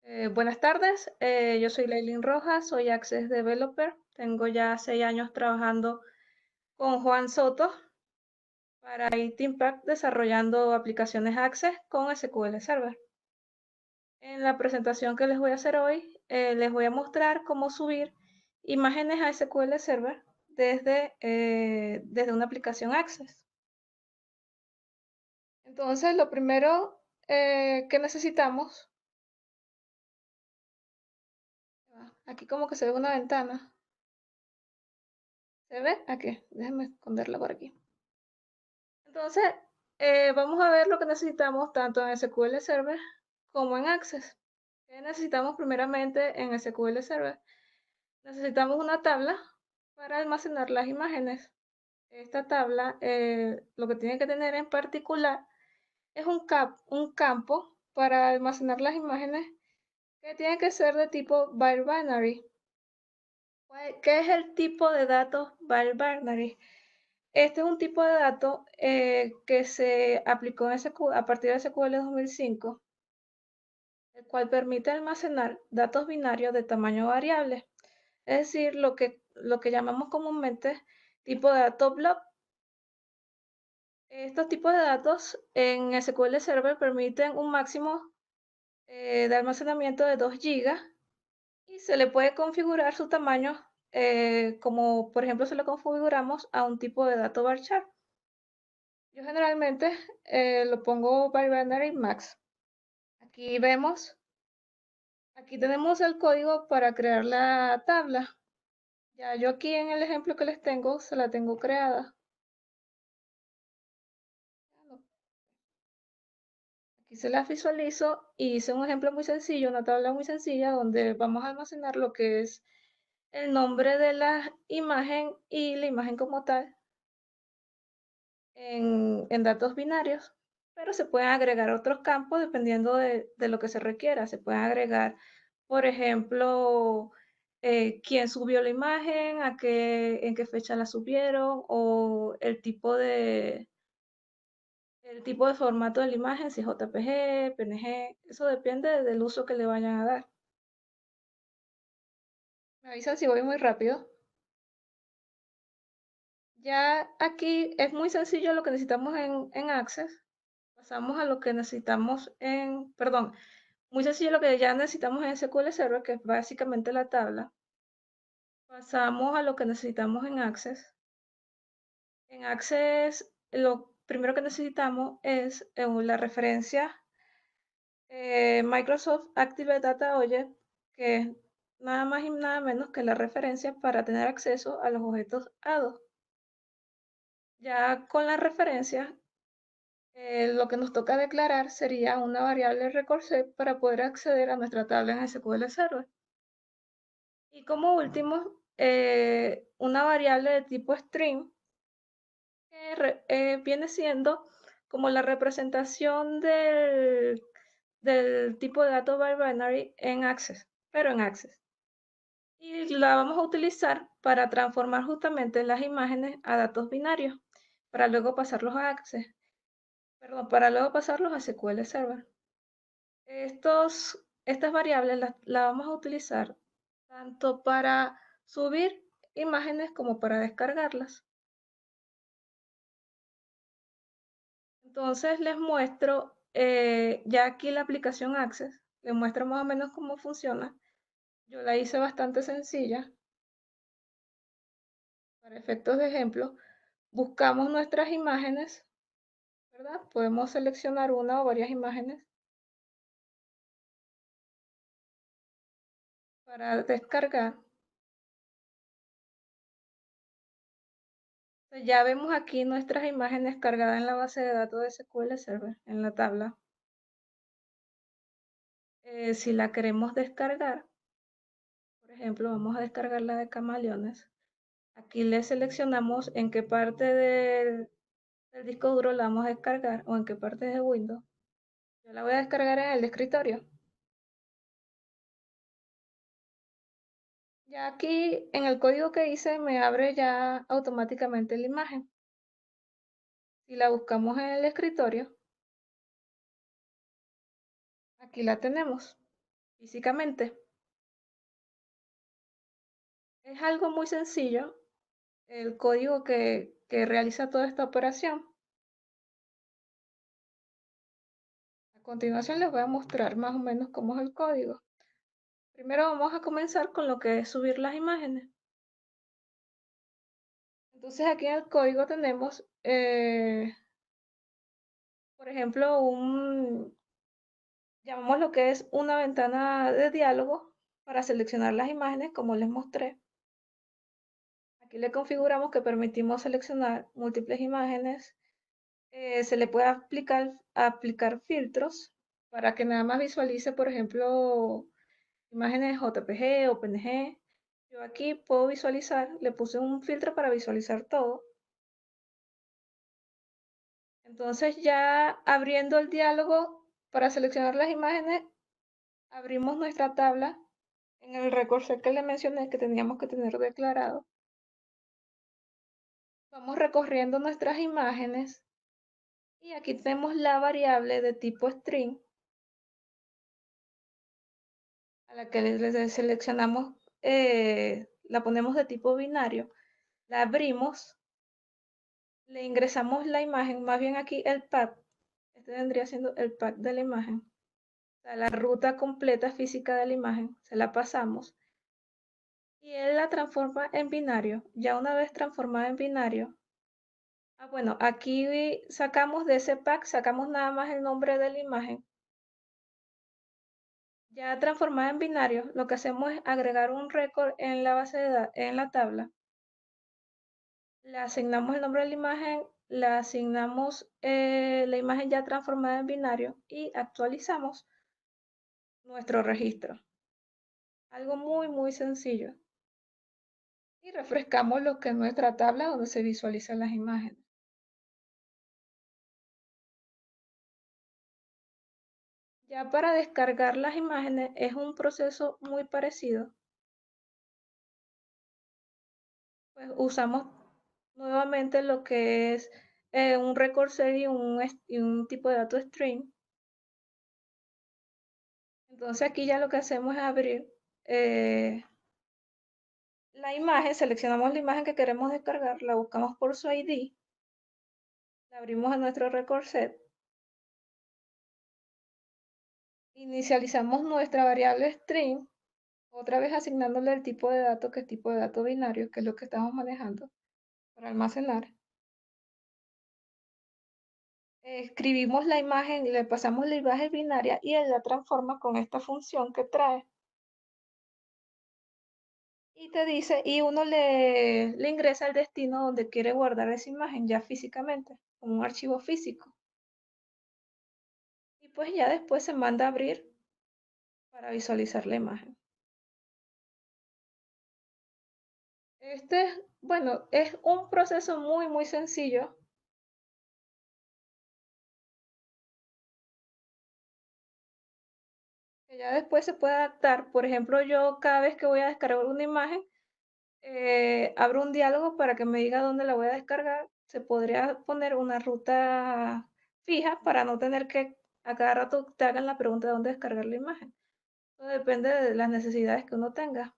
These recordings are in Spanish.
Buenas tardes, yo soy Leilin Rojas, soy Access Developer. Tengo ya 6 años trabajando con Juan Soto para IT Impact desarrollando aplicaciones Access con SQL Server. En la presentación que les voy a hacer hoy, les voy a mostrar cómo subir imágenes a SQL Server desde una aplicación Access. Entonces, lo primero que necesitamos, aquí como que se ve una ventana. ¿Se ve? Aquí, déjenme esconderla por aquí. Entonces, vamos a ver lo que necesitamos tanto en SQL Server como en Access. ¿Qué necesitamos primeramente en SQL Server? Necesitamos una tabla para almacenar las imágenes. Esta tabla, lo que tiene que tener en particular es un campo para almacenar las imágenes que tiene que ser de tipo byte binary. ¿Qué es el tipo de datos byte binary? Este es un tipo de dato que se aplicó en a partir de SQL 2005, el cual permite almacenar datos binarios de tamaño variable, es decir, lo que llamamos comúnmente tipo de dato blob. Estos tipos de datos en SQL Server permiten un máximo de almacenamiento de 2 GB y se le puede configurar su tamaño como por ejemplo se lo configuramos a un tipo de dato varchar. Yo generalmente lo pongo by binary max. Aquí vemos, aquí tenemos el código para crear la tabla. Ya yo aquí en el ejemplo que les tengo, se la tengo creada. Aquí se las visualizo y hice un ejemplo muy sencillo, una tabla muy sencilla donde vamos a almacenar lo que es el nombre de la imagen y la imagen como tal en datos binarios. Pero se pueden agregar otros campos dependiendo de lo que se requiera. Se pueden agregar, por ejemplo, quién subió la imagen, en qué fecha la subieron o el tipo de formato de la imagen, si es JPG, PNG, eso depende del uso que le vayan a dar. Me avisan si voy muy rápido. Ya aquí es muy sencillo lo que necesitamos en Access. Pasamos a lo que necesitamos perdón, muy sencillo lo que ya necesitamos en SQL Server, que es básicamente la tabla. Pasamos a lo que necesitamos en Access. En Access, lo primero que necesitamos es la referencia Microsoft Active Data Object, que es nada más y nada menos que la referencia para tener acceso a los objetos ADO. Ya con la referencia, lo que nos toca declarar sería una variable recursive para poder acceder a nuestra tabla en SQL Server. Y como último, una variable de tipo string que viene siendo como la representación del tipo de dato binary en Access, pero en Access. Y la vamos a utilizar para transformar justamente las imágenes a datos binarios, para luego pasarlos a Access, perdón, para luego pasarlos a SQL Server. Estas variables las vamos a utilizar tanto para subir imágenes como para descargarlas. Entonces les muestro ya aquí la aplicación Access, les muestro más o menos cómo funciona. Yo la hice bastante sencilla. Para efectos de ejemplo, buscamos nuestras imágenes, ¿verdad? Podemos seleccionar una o varias imágenes para descargar. Ya vemos aquí nuestras imágenes cargadas en la base de datos de SQL Server, en la tabla. Si la queremos descargar, por ejemplo, vamos a descargar la de camaleones. Aquí le seleccionamos en qué parte del disco duro la vamos a descargar o en qué parte de Windows. Yo la voy a descargar en el escritorio. Ya aquí en el código que hice me abre ya automáticamente la imagen. Si la buscamos en el escritorio, aquí la tenemos. físicamente. Es algo muy sencillo el código que realiza toda esta operación. A continuación les voy a mostrar más o menos cómo es el código. Primero vamos a comenzar con lo que es subir las imágenes. Entonces aquí en el código tenemos, por ejemplo, llamamos lo que es una ventana de diálogo para seleccionar las imágenes, como les mostré. Aquí le configuramos que permitimos seleccionar múltiples imágenes. Se le puede aplicar filtros para que nada más visualice, por ejemplo, imágenes JPG o PNG. Yo aquí puedo visualizar, le puse un filtro para visualizar todo. Entonces ya abriendo el diálogo para seleccionar las imágenes, abrimos nuestra tabla en el record set que le mencioné que teníamos que tener declarado. Vamos recorriendo nuestras imágenes y aquí tenemos la variable de tipo string a la que le seleccionamos, la ponemos de tipo binario, la abrimos, le ingresamos la imagen, más bien aquí el path, este vendría siendo el path de la imagen, o sea, la ruta completa física de la imagen, se la pasamos y él la transforma en binario. Ya una vez transformada en binario, bueno, aquí sacamos de ese pack, sacamos nada más el nombre de la imagen. Ya transformada en binario, lo que hacemos es agregar un récord en la base de datos, en la tabla. Le asignamos el nombre de la imagen, le asignamos la imagen ya transformada en binario y actualizamos nuestro registro. Algo muy, muy sencillo. Y refrescamos lo que es nuestra tabla donde se visualizan las imágenes. Ya para descargar las imágenes es un proceso muy parecido. Pues usamos nuevamente lo que es un record set y un tipo de dato string. Entonces aquí ya lo que hacemos es abrir la imagen, seleccionamos la imagen que queremos descargar, la buscamos por su ID, la abrimos en nuestro record set, inicializamos nuestra variable string, otra vez asignándole el tipo de dato, que es tipo de dato binario, que es lo que estamos manejando para almacenar. Escribimos la imagen y le pasamos la imagen binaria y él la transforma con esta función que trae. Y te dice, y uno le ingresa el destino donde quiere guardar esa imagen ya físicamente, como un archivo físico. Y pues ya después se manda a abrir para visualizar la imagen. Bueno, es un proceso muy, muy sencillo. Que ya después se puede adaptar. Por ejemplo, yo cada vez que voy a descargar una imagen, abro un diálogo para que me diga dónde la voy a descargar. Se podría poner una ruta fija para no tener que a cada rato te hagan la pregunta de dónde descargar la imagen. Todo depende de las necesidades que uno tenga.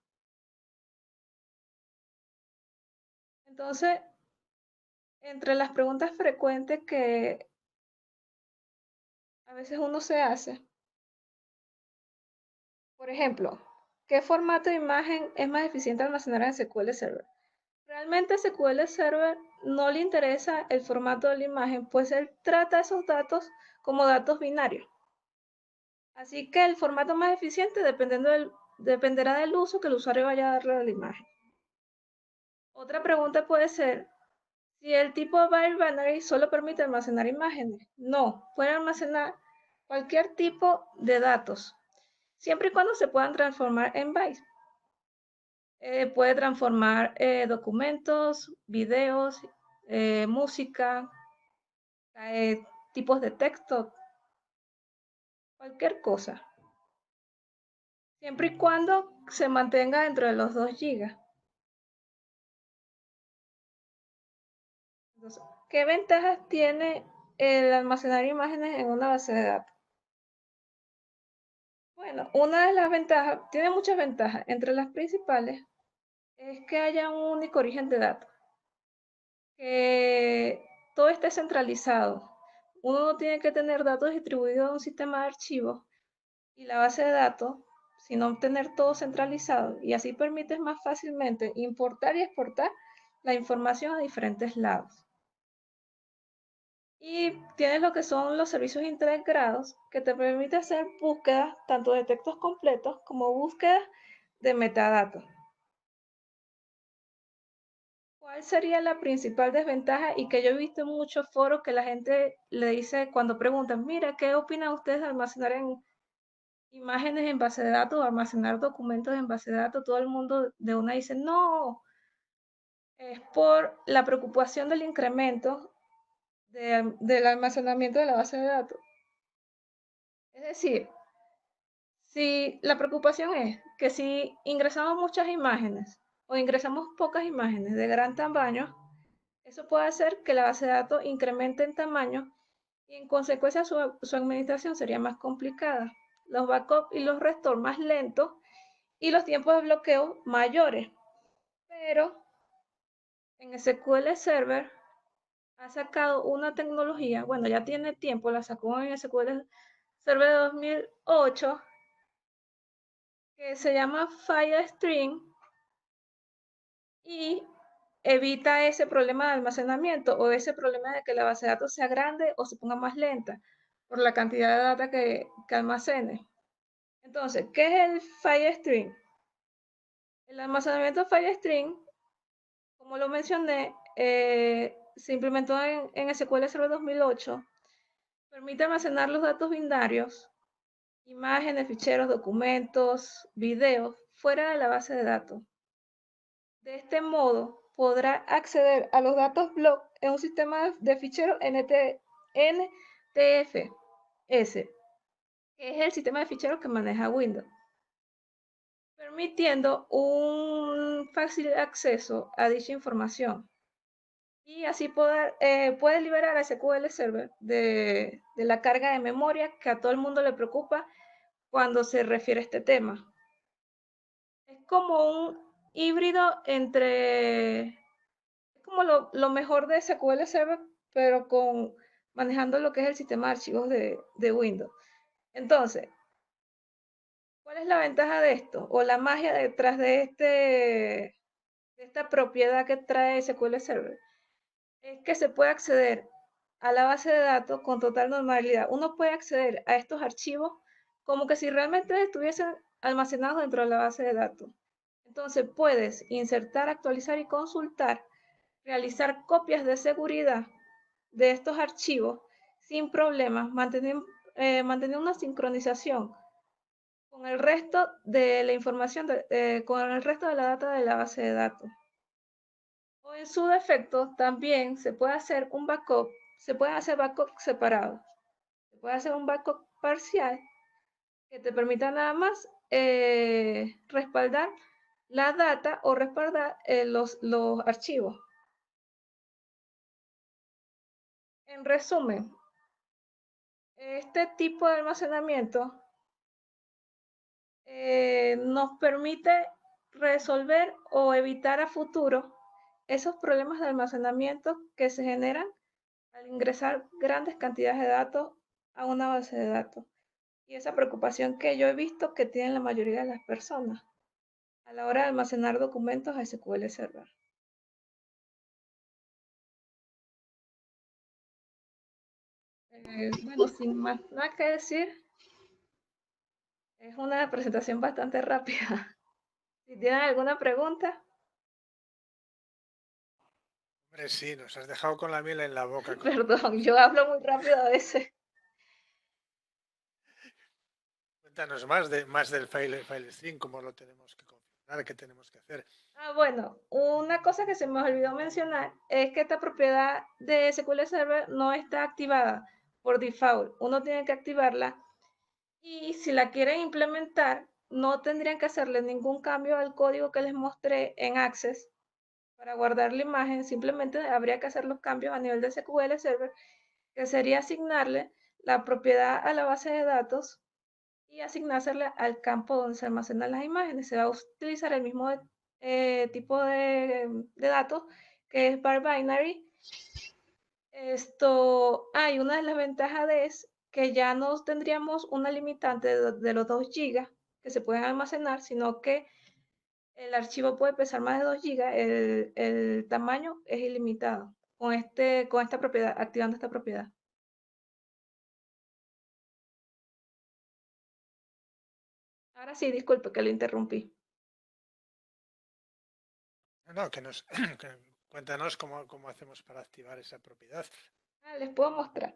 Entonces, entre las preguntas frecuentes que a veces uno se hace, por ejemplo, ¿qué formato de imagen es más eficiente almacenar en SQL Server? Realmente SQL Server no le interesa el formato de la imagen, pues él trata esos datos como datos binarios. Así que el formato más eficiente dependerá del uso que el usuario vaya a darle a la imagen. Otra pregunta puede ser, si el tipo binary solo permite almacenar imágenes. No, puede almacenar cualquier tipo de datos, siempre y cuando se puedan transformar en bytes. Puede transformar documentos, videos, música, eh, tipos de texto, cualquier cosa, siempre y cuando se mantenga dentro de los 2 GB. Entonces, ¿qué ventajas tiene el almacenar imágenes en una base de datos? Bueno, una de las ventajas, tiene muchas ventajas. Entre las principales es que haya un único origen de datos, que todo esté centralizado. Uno no tiene que tener datos distribuidos en un sistema de archivos y la base de datos, sino tener todo centralizado. Y así permites más fácilmente importar y exportar la información a diferentes lados. Y tienes lo que son los servicios integrados, que te permite hacer búsquedas tanto de textos completos como búsquedas de metadatos. ¿Cuál sería la principal desventaja? Y que yo he visto en muchos foros que la gente le dice cuando preguntan, mira, ¿qué opinan ustedes de almacenar en imágenes en base de datos o almacenar documentos en base de datos? Todo el mundo de una dice, no, es por la preocupación del incremento del almacenamiento de la base de datos. Es decir, si la preocupación es que si ingresamos muchas imágenes o ingresamos pocas imágenes de gran tamaño, eso puede hacer que la base de datos incremente en tamaño y en consecuencia su administración sería más complicada, los backups y los restores más lentos y los tiempos de bloqueo mayores. Pero en SQL Server ha sacado una tecnología, bueno, ya tiene tiempo, la sacó en SQL Server de 2008, que se llama FileStream y evita ese problema de almacenamiento o ese problema de que la base de datos sea grande o se ponga más lenta por la cantidad de data que almacene. Entonces, ¿qué es el FileStream? El almacenamiento FileStream, como lo mencioné, se implementó en SQL Server 2008. Permite almacenar los datos binarios, imágenes, ficheros, documentos, videos, fuera de la base de datos. De este modo, podrá acceder a los datos block en un sistema de ficheros NTFS, que es el sistema de ficheros que maneja Windows, permitiendo un fácil acceso a dicha información. Y así puede liberar a SQL Server de la carga de memoria que a todo el mundo le preocupa cuando se refiere a este tema. Es como un híbrido entre, es como lo mejor de SQL Server, pero manejando lo que es el sistema de archivos de Windows. Entonces, ¿cuál es la ventaja de esto? O la magia detrás de esta propiedad que trae SQL Server. Es que se puede acceder a la base de datos con total normalidad. Uno puede acceder a estos archivos como que si realmente estuviesen almacenados dentro de la base de datos. Entonces puedes insertar, actualizar y consultar, realizar copias de seguridad de estos archivos sin problemas, mantener una sincronización con el resto de la información, con el resto de la data de la base de datos. O en su defecto, también se puede hacer un backup, se pueden hacer backup separados. Se puede hacer un backup parcial que te permita nada más respaldar la data o respaldar los archivos. En resumen, este tipo de almacenamiento nos permite resolver o evitar a futuro esos problemas de almacenamiento que se generan al ingresar grandes cantidades de datos a una base de datos. Y esa preocupación que yo he visto que tienen la mayoría de las personas a la hora de almacenar documentos a SQL Server. Bueno, sin más nada que decir, es una presentación bastante rápida. Si tienen alguna pregunta, Hombre, sí, nos has dejado con la miel en la boca. perdón, yo hablo muy rápido a veces. Cuéntanos más del file string, cómo lo tenemos que configurar, qué tenemos que hacer. Ah, bueno, una cosa que se me olvidó mencionar es que esta propiedad de SQL Server no está activada por default. Uno tiene que activarla y si la quieren implementar, no tendrían que hacerle ningún cambio al código que les mostré en Access para guardar la imagen. Simplemente habría que hacer los cambios a nivel de SQL Server, que sería asignarle la propiedad a la base de datos y asignársela al campo donde se almacenan las imágenes. Se va a utilizar el mismo tipo de datos que es var binary. Hay una de las ventajas es que ya no tendríamos una limitante de los 2 GB que se pueden almacenar, sino que el archivo puede pesar más de 2 GB, el tamaño es ilimitado con esta propiedad, activando esta propiedad. Ahora sí, disculpe que lo interrumpí. No, cuéntanos cómo hacemos para activar esa propiedad. Les puedo mostrar.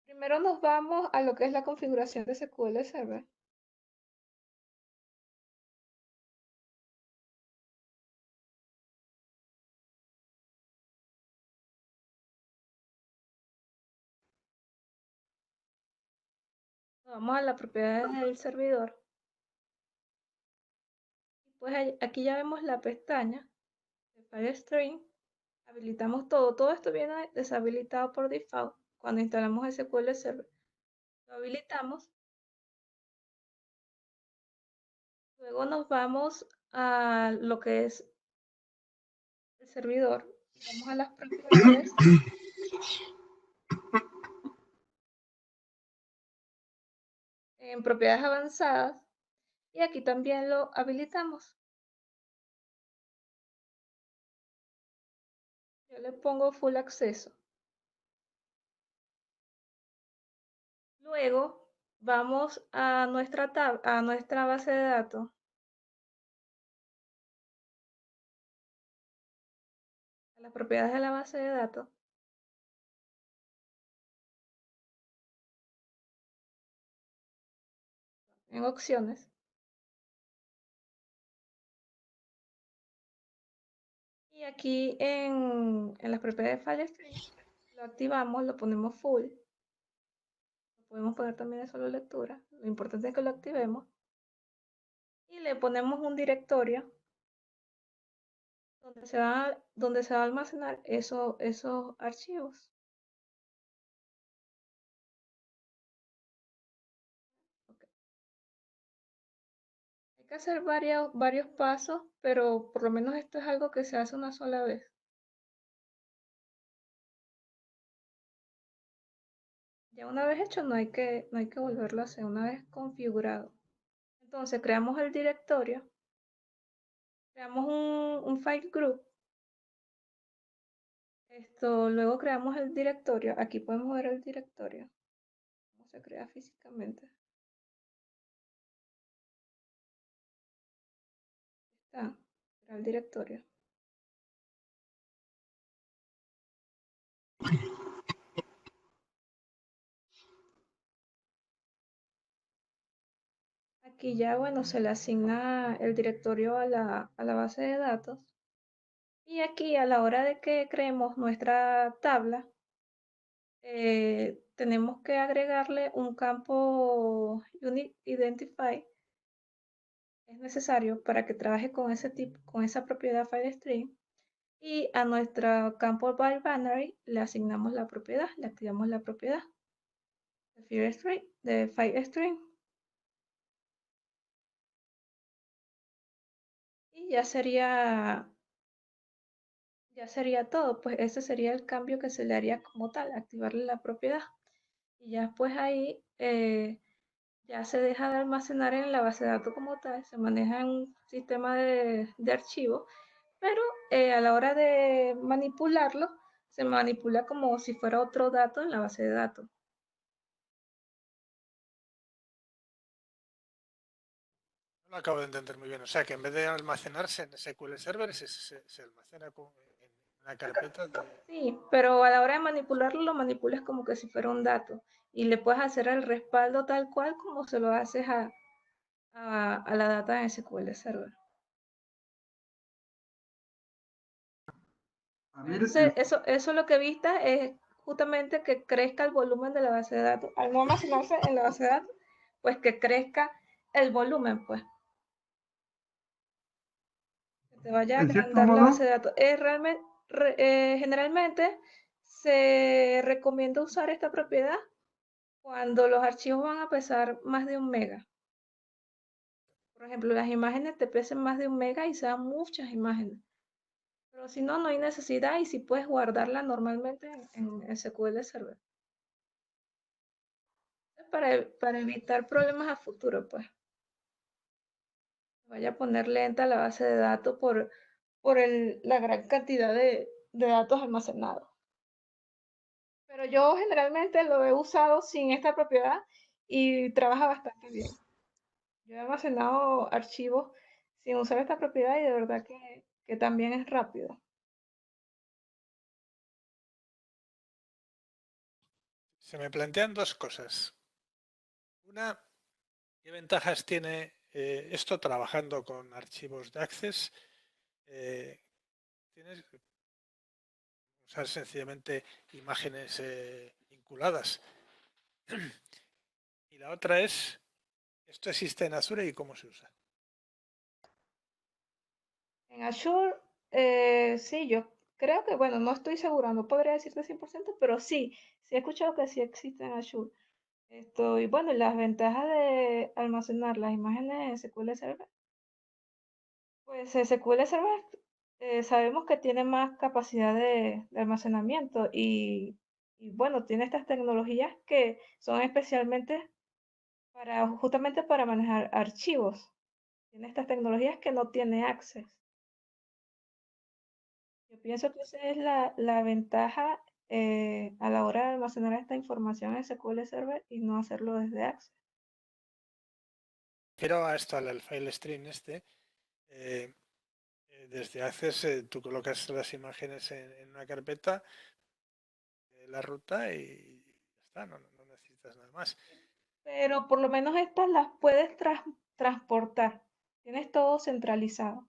Primero nos vamos a lo que es la configuración de SQL Server. Vamos a las propiedades del servidor. Pues aquí ya vemos la pestaña de FileStream. Habilitamos todo. Todo esto viene deshabilitado por default cuando instalamos SQL Server. Lo habilitamos. Luego nos vamos a lo que es el servidor. Vamos a las propiedades. En propiedades avanzadas. Y aquí también lo habilitamos. Yo le pongo full acceso. Luego vamos a nuestra base de datos. A las propiedades de la base de datos. En opciones. Y aquí en las propiedades de FileStream lo activamos, lo ponemos full. Lo podemos poner también de solo lectura. Lo importante es que lo activemos. Y le ponemos un directorio donde se va a almacenar esos archivos. Okay. Hay que hacer varios pasos, pero por lo menos esto es algo que se hace una sola vez. Ya una vez hecho, no hay que volverlo a hacer, una vez configurado. Entonces creamos el directorio, creamos un file group. Luego creamos el directorio. Aquí podemos ver el directorio, cómo se crea físicamente. Está, el directorio. Aquí ya, bueno, se le asigna el directorio a la base de datos. Y aquí a la hora de que creemos nuestra tabla, tenemos que agregarle un campo Unique Identify. Es necesario para que trabaje con esa propiedad FileStream. Y a nuestro campo var binary le asignamos la propiedad, le activamos la propiedad de FileStream. Y ya sería todo, pues ese sería el cambio que se le haría como tal, activarle la propiedad. Y ya pues ahí ya se deja de almacenar en la base de datos como tal, se maneja en un sistema de archivo, pero a la hora de manipularlo, se manipula como si fuera otro dato en la base de datos. No lo acabo de entender muy bien. O sea, que en vez de almacenarse en SQL Server, se almacena en una carpeta de... Sí, pero a la hora de manipularlo, lo manipulas como que si fuera un dato y le puedes hacer el respaldo tal cual como se lo haces a la data en SQL Server. Entonces, eso lo que evita es justamente que crezca el volumen de la base de datos. Al no almacenarse en la base de datos, pues que crezca el volumen, pues. Que te vaya a En cierto agrandar la modo, base de datos. Generalmente se recomienda usar esta propiedad cuando los archivos van a pesar más de 1 mega. Por ejemplo, las imágenes te pesen más de 1 mega y sean muchas imágenes. Pero si no, no hay necesidad y si puedes guardarla normalmente en SQL Server. Para evitar problemas a futuro, pues. Vaya a poner lenta la base de datos por la gran cantidad de datos almacenados. Pero yo generalmente lo he usado sin esta propiedad y trabaja bastante bien. Yo he almacenado archivos sin usar esta propiedad y de verdad que también es rápido. Se me plantean dos cosas. Una, ¿qué ventajas tiene esto trabajando con archivos de Access? Tienes que usar sencillamente imágenes vinculadas. Y la otra es, ¿esto existe en Azure y cómo se usa? En Azure, sí, yo creo que, bueno, no estoy segura, no podría decirte 100%, pero sí, sí he escuchado que sí existe en Azure. Y bueno, las ventajas de almacenar las imágenes en SQL Server. Pues SQL Server sabemos que tiene más capacidad de almacenamiento y bueno, tiene estas tecnologías que son especialmente justamente para manejar archivos. Tiene estas tecnologías que no tiene Access. Yo pienso que esa es la ventaja a la hora de almacenar esta información en SQL Server y no hacerlo desde Access. Quiero a esto, al file stream este. eh, Desde Access tú colocas las imágenes en una carpeta, la ruta y ya está, no necesitas nada más. Pero por lo menos estas las puedes transportar. Tienes todo centralizado.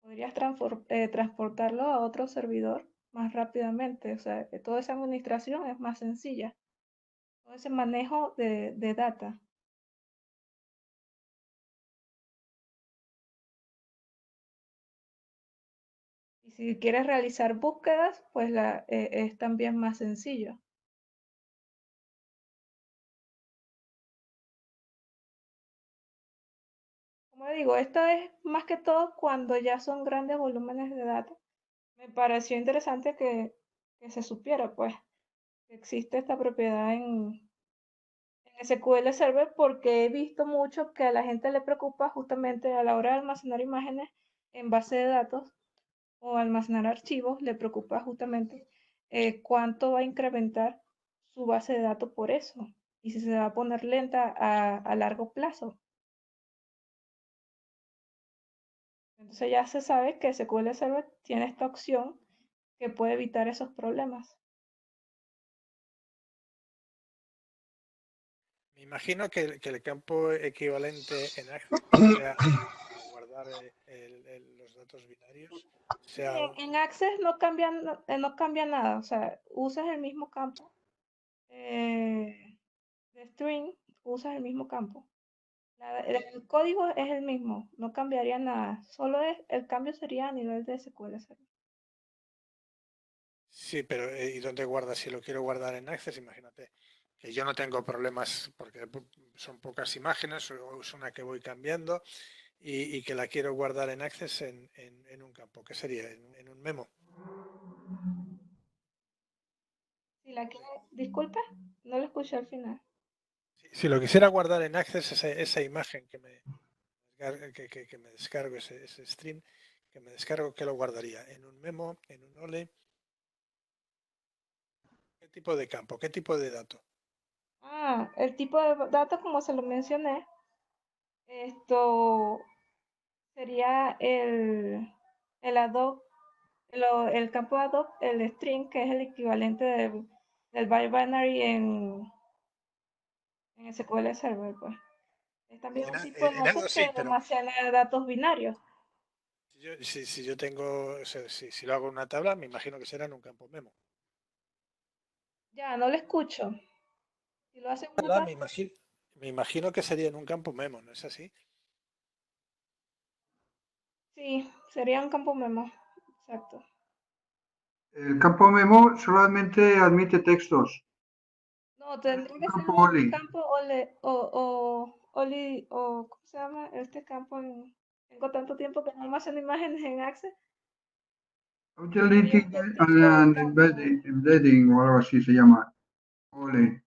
Podrías transportarlo a otro servidor más rápidamente. O sea, que toda esa administración es más sencilla. Todo ese manejo de data. Y si quieres realizar búsquedas, pues es también más sencillo. Como digo, esto es más que todo cuando ya son grandes volúmenes de datos. Me pareció interesante que se supiera, pues, que existe esta propiedad en SQL Server porque he visto mucho que a la gente le preocupa justamente a la hora de almacenar imágenes en base de datos o almacenar archivos, le preocupa justamente cuánto va a incrementar su base de datos por eso y si se va a poner lenta a largo plazo. Entonces ya se sabe que SQL Server tiene esta opción que puede evitar esos problemas. Me imagino que el campo equivalente en Access sea para guardar los datos binarios, Sí, sea en Access no cambia nada, o sea, usas el mismo campo de string, usas el mismo campo. El código es el mismo, no cambiaría nada, solo el cambio sería a nivel de SQL Server. sí, pero ¿y dónde guardas? Si lo quiero guardar en Access, imagínate que yo no tengo problemas porque son pocas imágenes o es una que voy cambiando y que la quiero guardar en Access en un campo. ¿Qué sería? En un memo. Si la quiere, disculpa, no lo escuché al final. Si lo quisiera guardar en Access, esa imagen que me descargo, ese stream que me descargo, ¿qué lo guardaría? ¿En un memo? ¿En un OLE? ¿Qué tipo de campo? ¿Qué tipo de dato? Ah, el tipo de datos, como se lo mencioné, esto sería el adobe, el campo adobe, el string, que es el equivalente del binary en SQL Server, pues. Es también un tipo de En datos algo que sí, pero almacena datos binarios. si yo tengo, o sea, si lo hago en una tabla, me imagino que será en un campo memo. Ya, no lo escucho. Si lo hace en una Tabla, tabla, me imagino que sería en un campo memo, ¿no es así? sí, sería un campo memo. Exacto. El campo memo solamente admite textos. No, tendría que ser campo un OLI. campo OLE o OLI o ¿cómo se llama? Este campo tengo tanto tiempo que no almaceno imágenes en Access. Utility Este tipo de and campo Embedding o algo así se llama. OLE.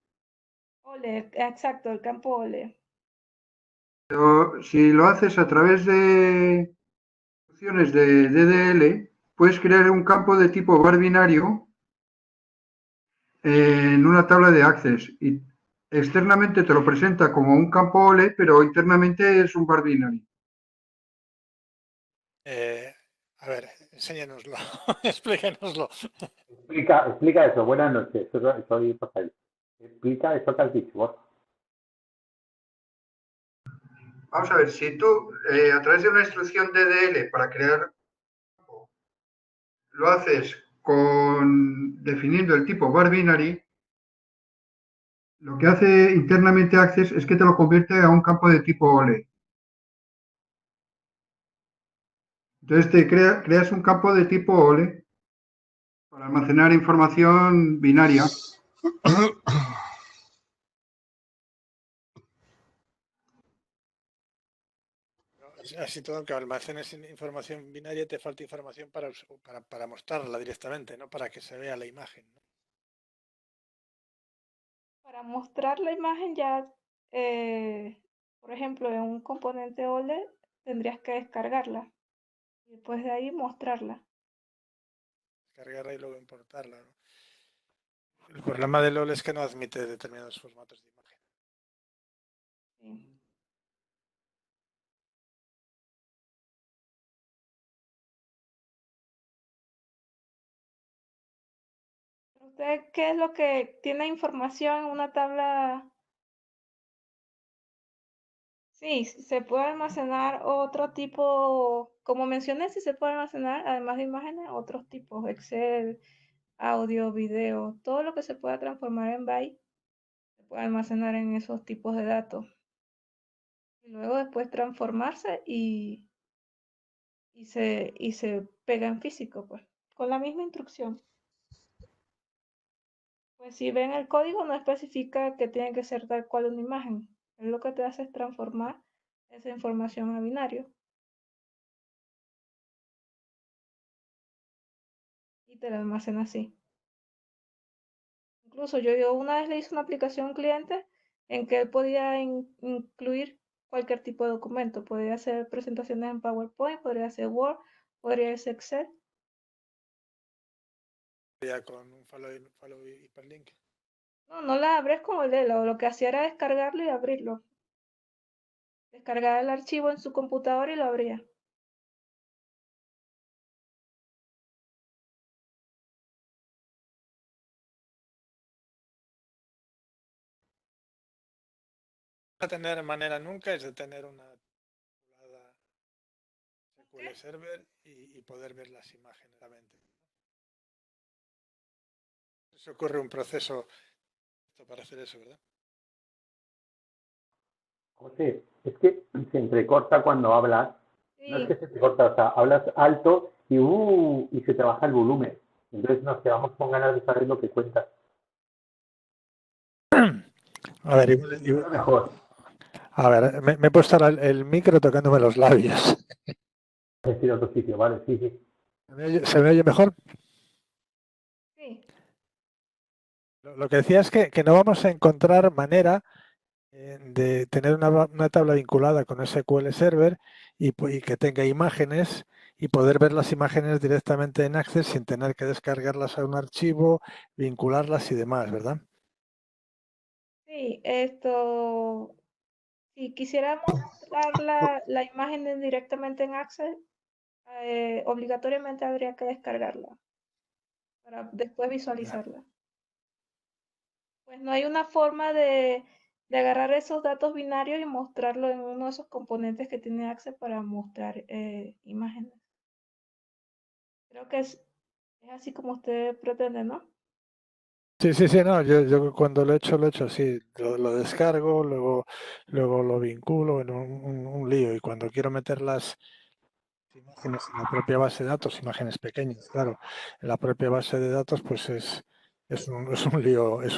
OLE, exacto, el campo OLE. Pero si lo haces a través de funciones de DDL, puedes crear un campo de tipo bar binario en una tabla de Access y externamente te lo presenta como un campo OLE, pero internamente es un bar binario. A ver, enséñanoslo, explícanoslo. Explica eso. Buenas noches. Soy Rafael. Explica eso que has dicho, vos. Vamos a ver, si tú a través de una instrucción DDL para crear lo haces definiendo el tipo bar binary, lo que hace internamente Access es que te lo convierte a un campo de tipo OLE. Entonces creas un campo de tipo OLE para almacenar información binaria. Así todo, que almacenes información binaria, te falta información para mostrarla directamente, no para que se vea la imagen, ¿no? Para mostrar la imagen ya, por ejemplo, en un componente OLE tendrías que descargarla y después de ahí mostrarla. Descargarla y luego importarla, ¿no? El problema de LOL es que no admite determinados formatos de imagen. Sí. ¿Usted qué es lo que tiene información en una tabla? Sí, se puede almacenar otro tipo, como mencioné, sí se puede almacenar, además de imágenes, otros tipos, Excel, audio, video, todo lo que se pueda transformar en byte, se puede almacenar en esos tipos de datos. Y luego después transformarse y se pega en físico, pues, con la misma instrucción. Pues si ven el código no especifica que tiene que ser tal cual una imagen. Es lo que te hace es transformar esa información a binario y te la almacena así. Incluso yo una vez le hice una aplicación a un cliente en que él podía incluir cualquier tipo de documento. Podría hacer presentaciones en PowerPoint, podría hacer Word, podría ser Excel. Ya con un follow hyperlink. No, no la abres como el de lo que hacía era descargarlo y abrirlo. Descargar el archivo en su computadora y lo abría. No tener manera nunca es de tener una SQL Server y poder ver las imágenes. Se ocurre un proceso para hacer eso, ¿verdad? José, es que se entrecorta cuando hablas. No es Sí, que se te corta, o sea, hablas alto y se te baja el volumen. Entonces nos quedamos con ganas de saber lo que cuentas. A ver, Ahora mejor. a ver, me he puesto el micro tocándome los labios. Decir otro sitio, vale, sí, sí. ¿Se me oye mejor? sí. Lo que decía es que no vamos a encontrar manera de tener una tabla vinculada con SQL Server y que tenga imágenes y poder ver las imágenes directamente en Access sin tener que descargarlas a un archivo, vincularlas y demás, ¿verdad? Sí, esto, si quisiéramos mostrar la imagen directamente en Access, obligatoriamente habría que descargarla para después Ya. visualizarla. Pues no hay una forma de agarrar esos datos binarios y mostrarlo en uno de esos componentes que tiene Access para mostrar imágenes. Creo que es así como usted pretende, ¿no? Sí, sí, sí, no, yo cuando lo he hecho así, lo descargo, luego lo vinculo en un lío y cuando quiero meter las imágenes en la propia base de datos, imágenes pequeñas, claro, en la propia base de datos, pues es es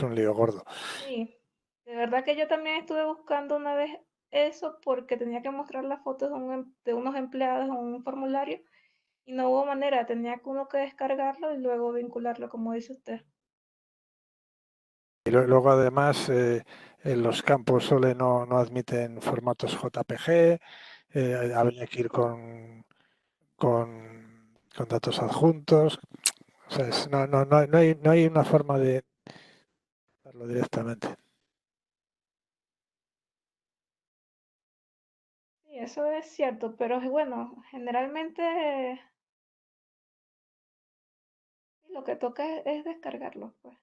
un lío gordo. Sí, de verdad que yo también estuve buscando una vez eso porque tenía que mostrar las fotos de unos empleados en un formulario y no hubo manera, tenía que uno que descargarlo y luego vincularlo, como dice usted. Y luego además los campos Sole no admiten formatos JPG, habría que ir con datos adjuntos. O sea, no hay una forma de hacerlo directamente. Sí, eso es cierto, pero bueno, generalmente sí, lo que toca es descargarlo, pues.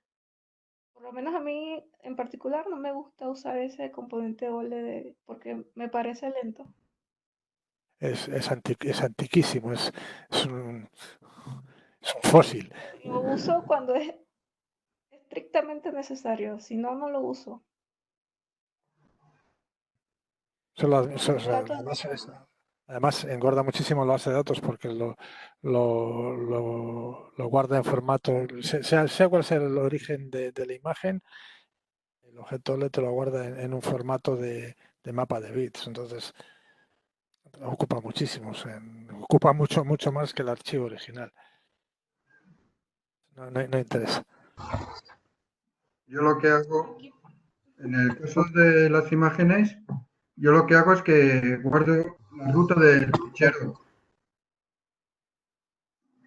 Por lo menos a mí en particular no me gusta usar ese componente OLED porque me parece lento. Es antiquísimo, es es un fósil. Lo uso cuando es estrictamente necesario, si no, no lo uso. O sea, Trato de no usarlo. además, engorda muchísimo la base de datos porque lo guarda en formato, sea cual sea el origen de la imagen, el objeto OLED te lo guarda en un formato de mapa de bits. Entonces, ocupa muchísimo, o sea, ocupa mucho más que el archivo original. No interesa. Yo lo que hago, Aquí, en el caso de las imágenes, yo lo que hago es que guardo la ruta del fichero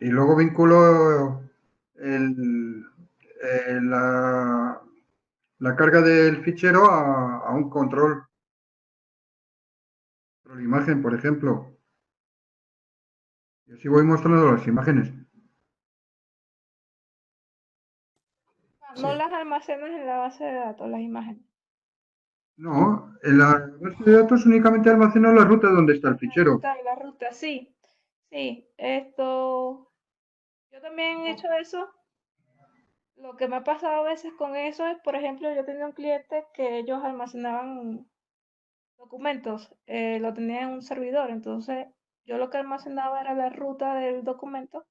y luego vinculo el- la carga del fichero a un control imagen, por ejemplo. Y así voy mostrando las imágenes. no Sí, las almacenas en la base de datos, las imágenes. No, en la base de datos únicamente almaceno la ruta donde está el fichero. La ruta, sí. Sí, esto, yo también he hecho eso. Lo que me ha pasado a veces con eso es, por ejemplo, yo tenía un cliente que ellos almacenaban documentos, lo tenía en un servidor, entonces yo lo que almacenaba era la ruta del documento,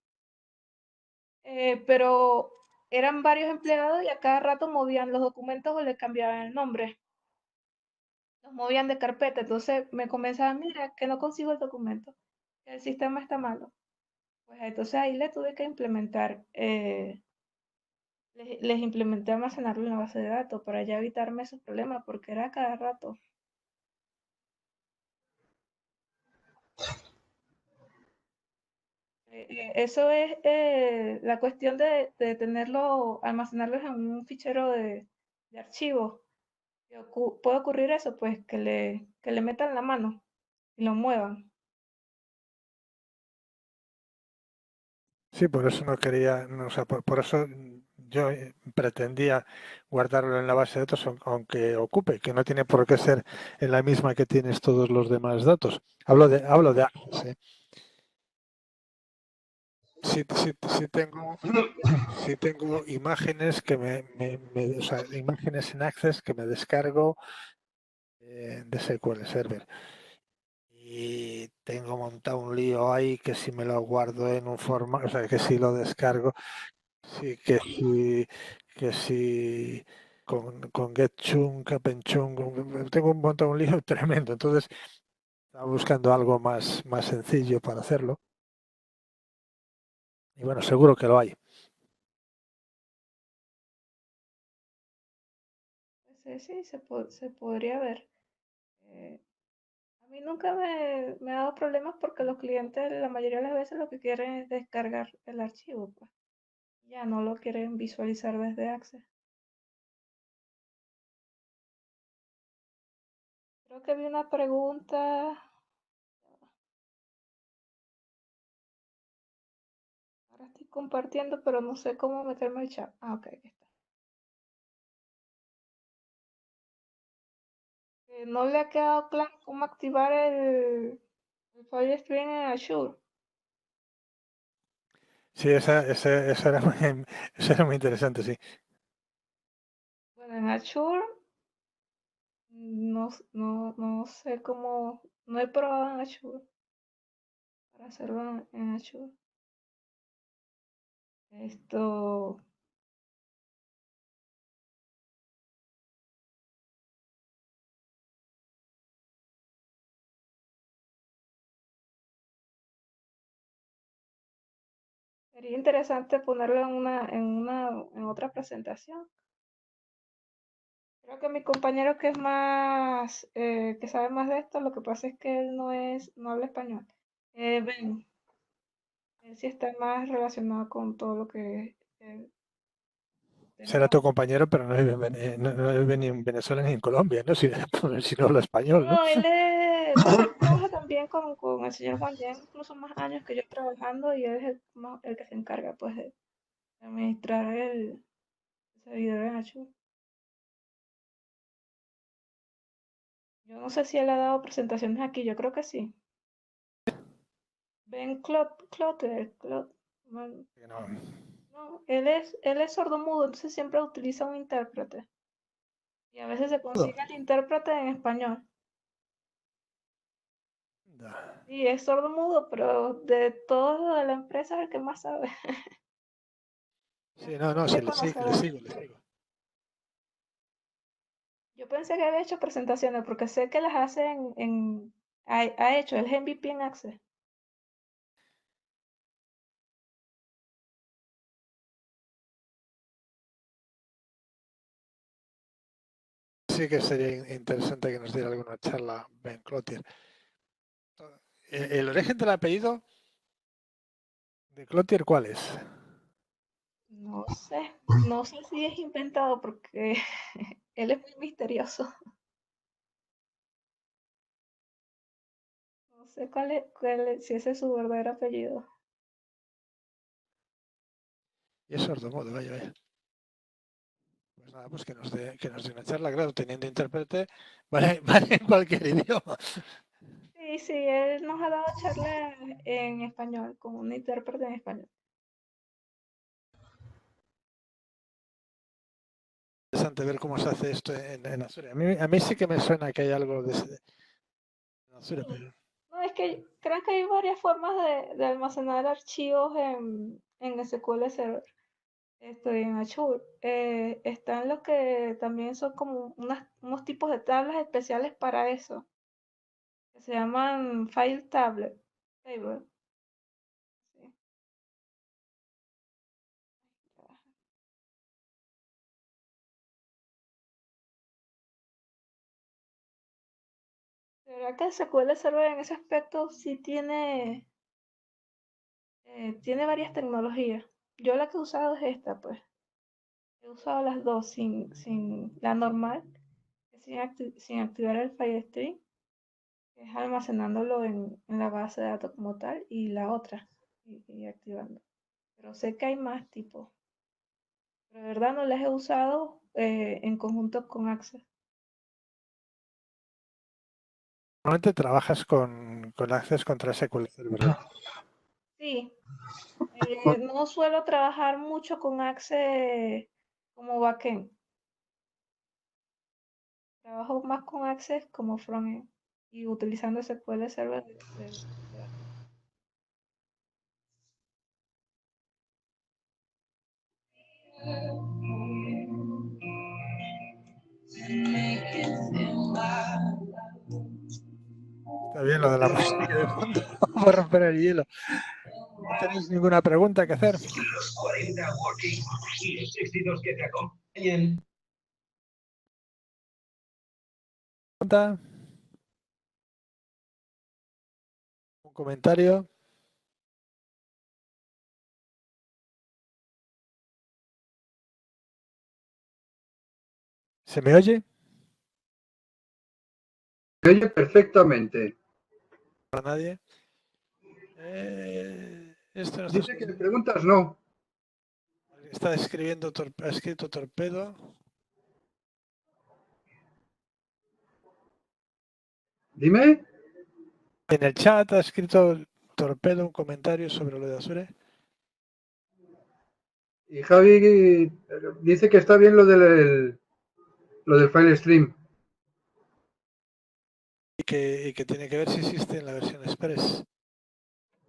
pero eran varios empleados y a cada rato movían los documentos o le cambiaban el nombre, los movían de carpeta, entonces me comenzaban, mira, que no consigo el documento, que el sistema está malo. Pues entonces ahí le tuve que implementar, les implementé almacenarlo en la base de datos para ya evitarme esos problemas, porque era a cada rato. Eso es la cuestión de tenerlo, almacenarlos en un fichero de archivo. Que puede ocurrir eso, pues, que le metan la mano y lo muevan. sí, por eso no quería, o sea, por eso yo pretendía guardarlo en la base de datos, aunque ocupe, que no tiene por qué ser en la misma que tienes todos los demás datos. Hablo de Access, ¿eh? Sí tengo, sí tengo imágenes que o sea, imágenes en Access que me descargo de SQL Server. Y tengo montado un lío ahí que si me lo guardo en un formato, o sea, que si lo descargo, sí, que si con GetChunk, AppendChunk, tengo un montón un lío tremendo. Entonces, estaba buscando algo más sencillo para hacerlo. Y bueno, seguro que lo hay. Pues, sí, se podría ver. Eh, a mí nunca me ha dado problemas porque los clientes la mayoría de las veces lo que quieren es descargar el archivo, pues. Ya no lo quieren visualizar desde Access. Creo que vi una pregunta. Ahora estoy compartiendo, pero no sé cómo meterme al chat. Ah, ok, aquí está. No le ha quedado claro cómo activar el File Stream en Azure. Sí, esa era esa era muy interesante, sí. Bueno, en Azure no sé cómo. No he probado en Azure para hacerlo en Azure. Esto. Sería interesante ponerlo en otra presentación. Creo que mi compañero que es más, que sabe más de esto, lo que pasa es que él no habla español. Ben, él sí está más relacionado con todo lo que Será tu tenemos. compañero, pero no vive, no vive ni en Venezuela ni en Colombia, ¿no? Si, si no habla español, ¿no? No, él trabaja también con el señor Juan, ya incluso más años que yo trabajando y él es el que se encarga pues de administrar el servidor en Azure. Yo no sé si él ha dado presentaciones aquí, yo creo que sí. Ben bueno, Que no. no, él es sordomudo, entonces siempre utiliza un intérprete. Y a veces se consigue el intérprete en español. Da. Y es sordomudo, pero de todos de la empresa es el que más sabe. Sí, no, Es sí, le conocedor. sigo, le sigo. Yo pensé que había hecho presentaciones porque sé que las hace ha hecho el MVP en Access. Sí que sería interesante que nos diera alguna charla Ben Cloutier. ¿El origen del apellido de Cloutier cuál es? No sé si es inventado porque él es muy misterioso. No sé si ese es su verdadero apellido. Y es sordomudo, vaya, vaya. Pues nada, pues que nos dé una charla, claro, teniendo intérprete, vale, vale en cualquier idioma. Sí, sí, él nos ha dado charlas en español, con un intérprete en español. Interesante ver cómo se hace esto en Azure. A mí sí que me suena que hay algo de ese, en Azure, Sí. pero No, es que creo que hay varias formas de almacenar archivos en SQL Server. Estoy en Azure. Están los que también son como unos tipos de tablas especiales para eso, que se llaman File Table. Sí. De verdad que el SQL Server en ese aspecto sí tiene varias tecnologías. Yo la que he usado es esta, pues. He usado las dos, sin la normal, que sin activar el FileStream, que es almacenándolo en la base de datos como tal, y la otra, y activando. Pero sé que hay más tipos. Pero de verdad no las he usado en conjunto con Access. normalmente trabajas con Access contra SQL Server, ¿verdad? Sí, no suelo trabajar mucho con Access como backend. Trabajo más con Access como frontend y utilizando SQL Server de backend. Está bien lo de la música de fondo, vamos a romper el hielo. ¿No tenéis ninguna pregunta que hacer? Los 40 Working y los éxitos que te acompañen. ¿Pregunta? ¿Un comentario? ¿Se me oye? Se oye perfectamente. ¿Para nadie? Esto no está, Dice que le preguntas no. está escribiendo, ha escrito torpedo. Dime. En el chat ha escrito torpedo un comentario sobre lo de Azure. Y Javi dice que está bien lo del file stream. Y que tiene que ver si existe en la versión Express.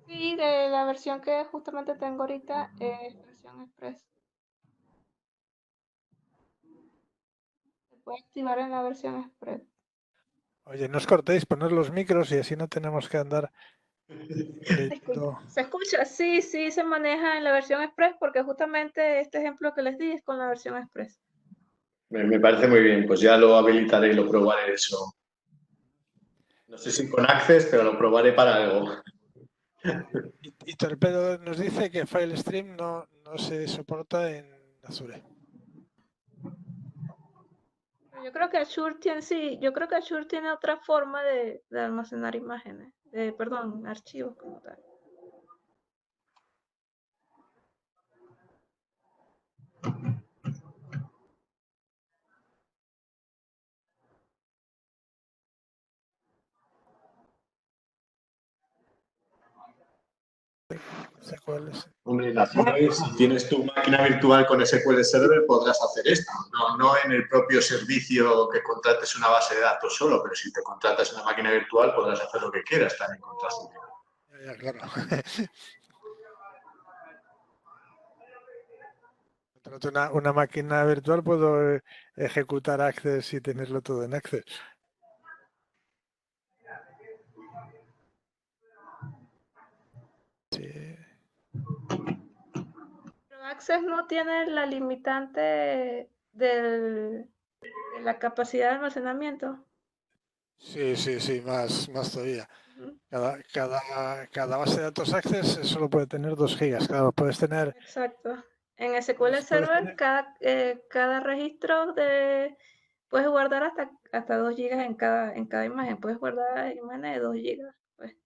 Sí, de la versión que justamente tengo ahorita es versión Express. Se puede activar en la versión Express. Oye, no os cortéis, poned los micros y así no tenemos que andar Lindo. ¿Se escucha? Sí, sí, se maneja en la versión Express porque justamente este ejemplo que les di es con la versión Express. Me parece muy bien, pues ya lo habilitaré y lo probaré eso. No sé si con Access, pero lo probaré para algo. Y Torpedo nos dice que FileStream no se soporta en Azure. Yo creo que Azure tiene, sí, yo creo que Azure tiene otra forma de almacenar imágenes, perdón, archivos como tal. Hombre, la duda es si tienes tu máquina virtual con SQL Server podrás hacer esto. No en el propio servicio que contrates una base de datos solo, pero si te contratas una máquina virtual podrás hacer lo que quieras también con TransUnion. Ya, claro. Contrato una máquina virtual, puedo ejecutar Access y tenerlo todo en Access. Sí. Pero Access no tiene la limitante de la capacidad de almacenamiento. Sí, más todavía. Ujú, Cada base de datos Access solo puede tener 2 gigas. Claro, puedes tener, exacto. En SQL puedes Server, tener, cada registro puedes guardar hasta 2 gigas en cada imagen. Puedes guardar imágenes de 2 gigas. Pues.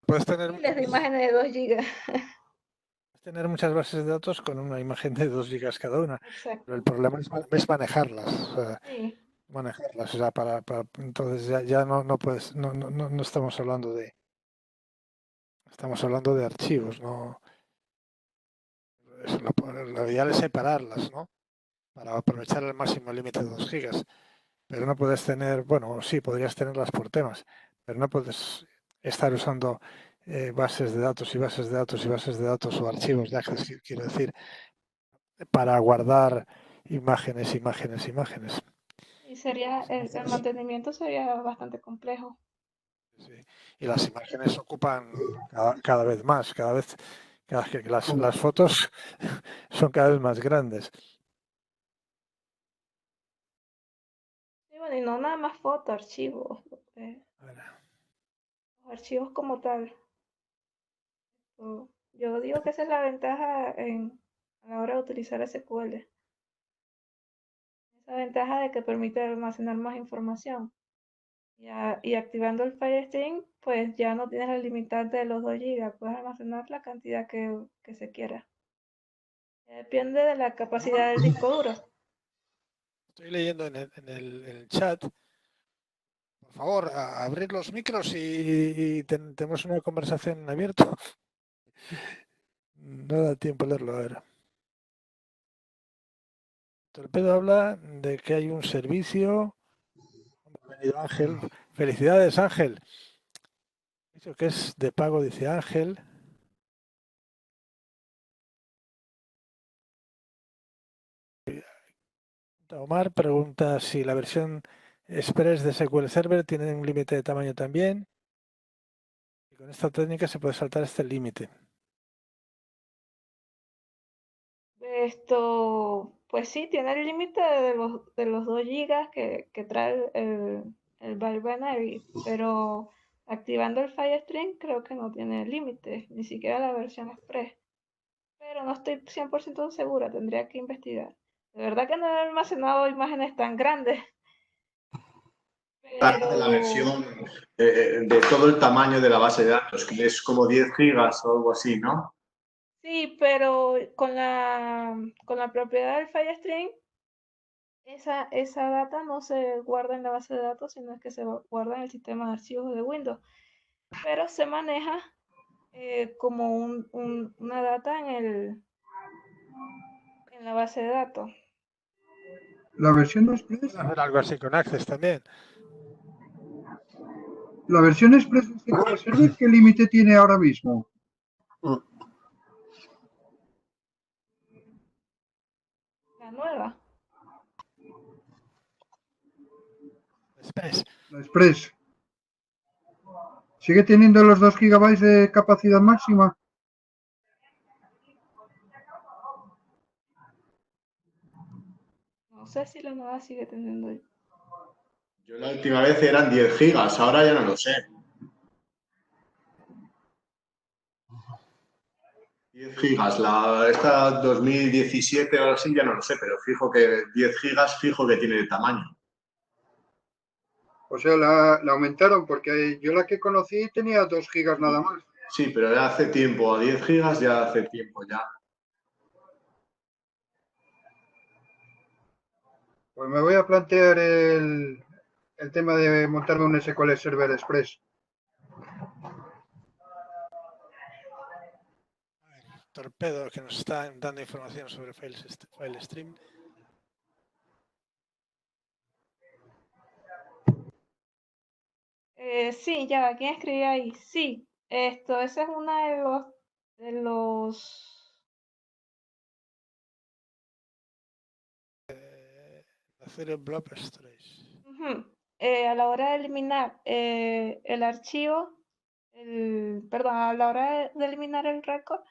puedes tener, Miles de imágenes de 2 gigas. puedes tener muchas bases de datos con una imagen de 2 gigas cada una. Pero el Exacto. problema es manejarlas. Sí. Manejarlas. O sea, entonces ya no puedes, no estamos hablando estamos hablando de archivos, no. Lo ideal es separarlas, ¿no? Para aprovechar al máximo el límite de 2 gigas. Pero no puedes tener, bueno, sí, podrías tenerlas por temas, pero no puedes estar usando bases de datos y bases de datos y bases de datos o archivos de Access, quiero decir, para guardar imágenes. Y el mantenimiento sería bastante complejo. Sí. Y las imágenes ocupan cada vez más, cada vez que las fotos son cada vez más grandes. Y bueno, y no nada más fotos, archivos. Los archivos como tal. Yo digo que esa es la ventaja a la hora de utilizar SQL. Esa ventaja de que permite almacenar más información. Y activando el FireStream, pues ya no tienes la limitante de los 2 GB. Puedes almacenar la cantidad que se quiera. Depende de la capacidad del disco duro. Estoy leyendo en el chat. Por favor, abrir los micros y tenemos una conversación en abierto. No da tiempo a leerlo, a ver. Torpedo habla de que hay un servicio. Bienvenido, Ángel. Felicidades, Ángel. Dicho que es de pago, dice Ángel. Omar pregunta si la versión Express de SQL Server tiene un límite de tamaño también. Y con esta técnica se puede saltar este límite. Pues sí, tiene el límite de los 2 GB que trae el Binary, pero activando el FireStream creo que no tiene límite, ni siquiera la versión Express. Pero no estoy 100% segura, tendría que investigar. De verdad que no he almacenado imágenes tan grandes, La pero versión de todo el tamaño de la base de datos, que es como 10 gigas o algo así, ¿no? sí, pero con la propiedad del FireStream, esa data no se guarda en la base de datos, sino que se guarda en el sistema de archivos de Windows. Pero se maneja como una data en la base de datos. La versión Express, Hacer algo así con Access también. la versión Express de SQL Server, ¿qué límite tiene ahora mismo? La nueva. Express. La Express. ¿Sigue teniendo los 2 GB de capacidad máxima? No sé si la nueva sigue teniendo. Yo la última vez eran 10 gigas, ahora ya no lo sé. 10 gigas, esta 2017 o algo así ya no lo sé, pero fijo que 10 gigas fijo que tiene de tamaño. O sea, la aumentaron porque yo la que conocí tenía 2 GB nada más. Sí, pero ya hace tiempo, a 10 gigas ya hace tiempo ya. Pues me voy a plantear el tema de montarme un SQL Server Express. Torpedo, que nos está dando información sobre FileStream. Sí, ya, ¿quién escribía ahí? Sí, esa es una de los Hacer blob storage. Ujú. A la hora de eliminar el archivo, perdón, a la hora de eliminar el récord,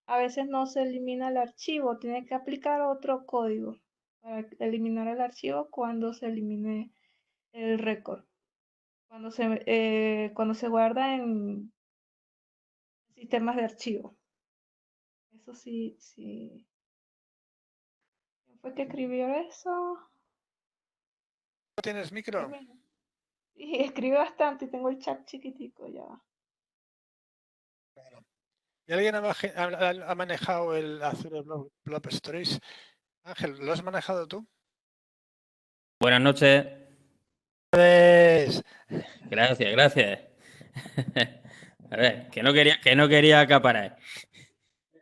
a veces no se elimina el archivo, tiene que aplicar otro código para eliminar el archivo cuando se elimine el récord. Cuando se guarda en sistemas de archivo. Eso sí, sí. ¿Quién fue que escribió eso? ¿Tienes micro? Y escribe bastante y tengo el chat chiquitico ya. ¿Y alguien ha manejado el Azure Blob Storage? Ángel, ¿lo has manejado tú? Buenas noches. Pues, Gracias, gracias. A ver, que no quería acaparar.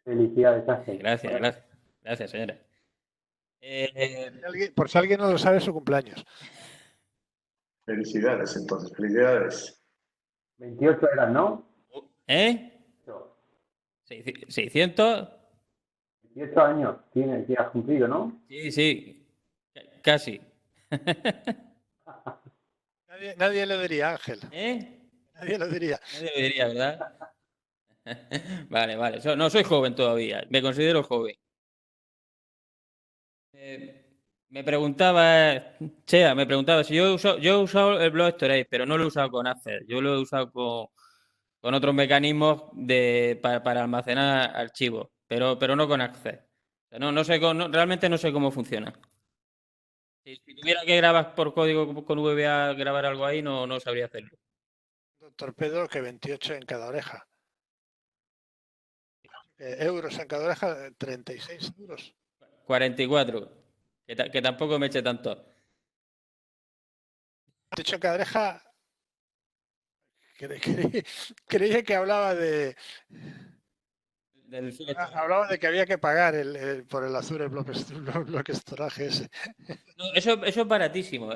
Felicidades, Ángel. Gracias, señora. por si alguien no lo sabe, es su cumpleaños. Felicidades, entonces, felicidades. 28 eran, ¿no? ¿Eh? 600. 28 años tiene, que has cumplido, ¿no? Sí, casi. Nadie lo diría, Ángel. ¿Eh? Nadie lo diría. Nadie lo diría, ¿verdad? Vale. No, soy joven todavía. Me considero joven. Me preguntaba, Chea, si yo he usado el Blob Storage, pero no lo he usado con Access. Yo lo he usado con otros mecanismos para almacenar archivos, pero no con Access. O sea, no sé, realmente no sé cómo funciona. Si tuviera que grabar por código con VBA, grabar algo ahí, no sabría hacerlo. Torpedo, que 28 en cada oreja. Euros en cada oreja, 36 euros. 44, que tampoco me eche tanto. 28 en cada oreja. Creía que hablaba de... Hablaba de que había que pagar por el Azure Blob Storage ese. No, eso es baratísimo.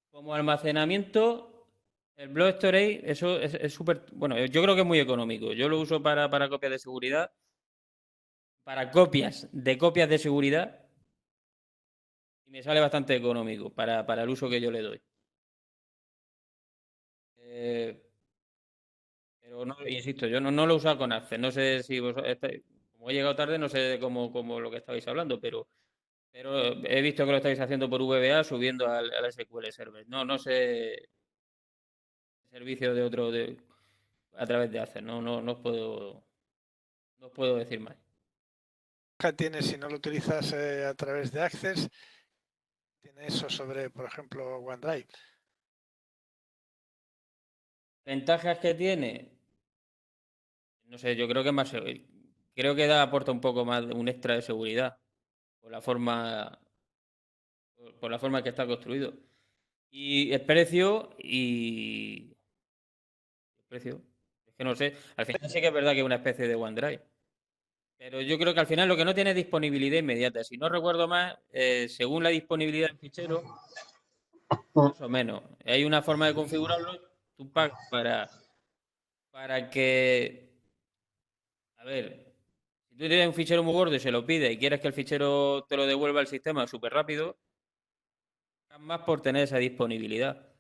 Como almacenamiento, el Blob Storage, eso es súper... Bueno, yo creo que es muy económico. Yo lo uso para copias de seguridad. Para copias de seguridad. Y me sale bastante económico para el uso que yo le doy. Pero no, insisto, yo no lo he usado con Access. No sé si como he llegado tarde, no sé cómo lo que estabais hablando, pero he visto que lo estáis haciendo por VBA subiendo al SQL Server. No sé servicio de otro a través de Access. No os puedo decir más. Tienes, si no lo utilizas a través de Access, tiene eso sobre, por ejemplo, OneDrive. ¿Ventajas que tiene? No sé, yo creo que más. Creo que aporta un poco más, un extra de seguridad por la forma en que está construido. Y el precio es que no sé. Al final sí que es verdad que es una especie de OneDrive. Pero yo creo que al final lo que no tiene es disponibilidad inmediata. Si no recuerdo más, según la disponibilidad del fichero, más o menos. Hay una forma de configurarlo. Tú pagas para que... A ver, si tú tienes un fichero muy gordo y se lo pides y quieres que el fichero te lo devuelva al sistema súper rápido, más por tener esa disponibilidad.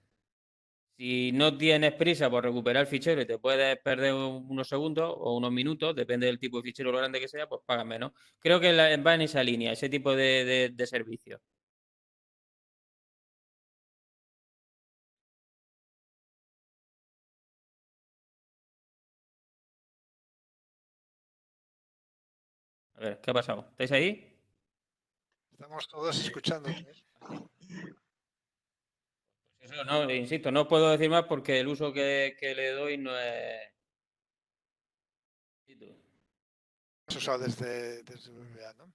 Si no tienes prisa por recuperar el fichero y te puedes perder unos segundos o unos minutos, depende del tipo de fichero lo grande que sea, pues pagas menos. Creo que va en esa línea, ese tipo de servicio. A ver, ¿qué ha pasado? ¿Estáis ahí? Estamos todos escuchando. Eso no, insisto, no puedo decir más porque el uso que le doy no es. Has usado desde BBVA, ¿no?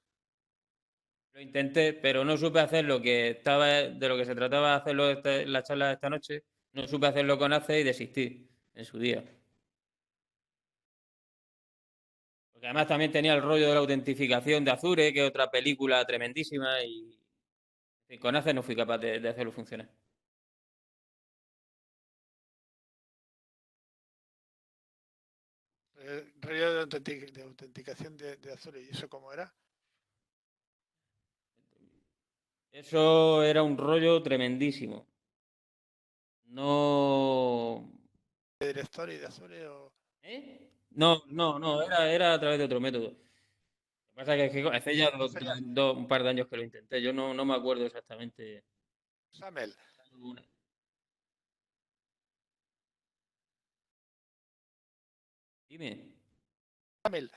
Lo intenté, pero no supe hacer lo que estaba, de lo que se trataba de hacerlo en la charla de esta noche. No supe hacerlo con Ace y desistí en su día. Porque además también tenía el rollo de la autentificación de Azure, que es otra película tremendísima, y con Ace no fui capaz de hacerlo funcionar. Rollo de autenticación de Azure, ¿y eso cómo era? Eso era un rollo tremendísimo. No. ¿De directory de Azure o...? ¿Eh? No, era a través de otro método. Lo que pasa es que hace ya un par de años que lo intenté. Yo no me acuerdo exactamente. SAML. Dime, SAML.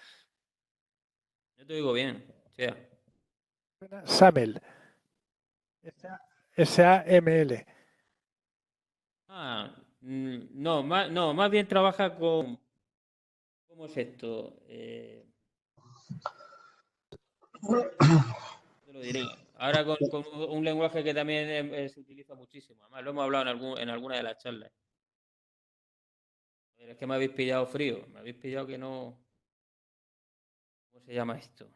yo te digo bien. O sea, SAML. SAML. no, más bien trabaja con. ¿Cómo es esto? Te lo diré. Ahora con un lenguaje que también se utiliza muchísimo. Además, lo hemos hablado en alguna de las charlas. Pero es que me habéis pillado frío. Me habéis pillado que no. ¿Cómo se llama esto?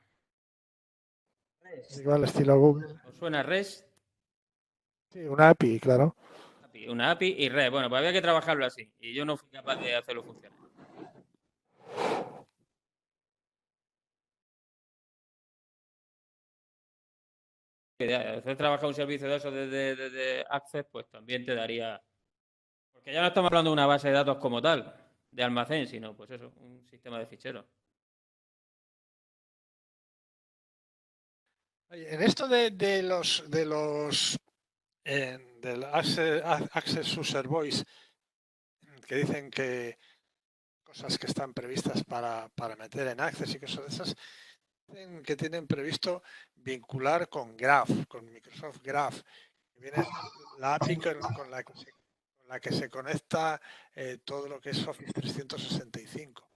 REST. Igual estilo Google. ¿Os suena REST? Sí, una API, claro. Una API y REST. Bueno, pues había que trabajarlo así. Y yo no fui capaz de hacerlo funcionar. Hacer trabajar un servicio de eso desde Access, pues también te daría. Porque ya no estamos hablando de una base de datos como tal, de almacén, sino pues eso, un sistema de ficheros. Oye, en esto del Access User Voice, que dicen que cosas que están previstas para meter en Access y cosas de esas, que tienen previsto vincular con Graph, con Microsoft Graph, que viene a ser la API con la que se conecta todo lo que es Office 365.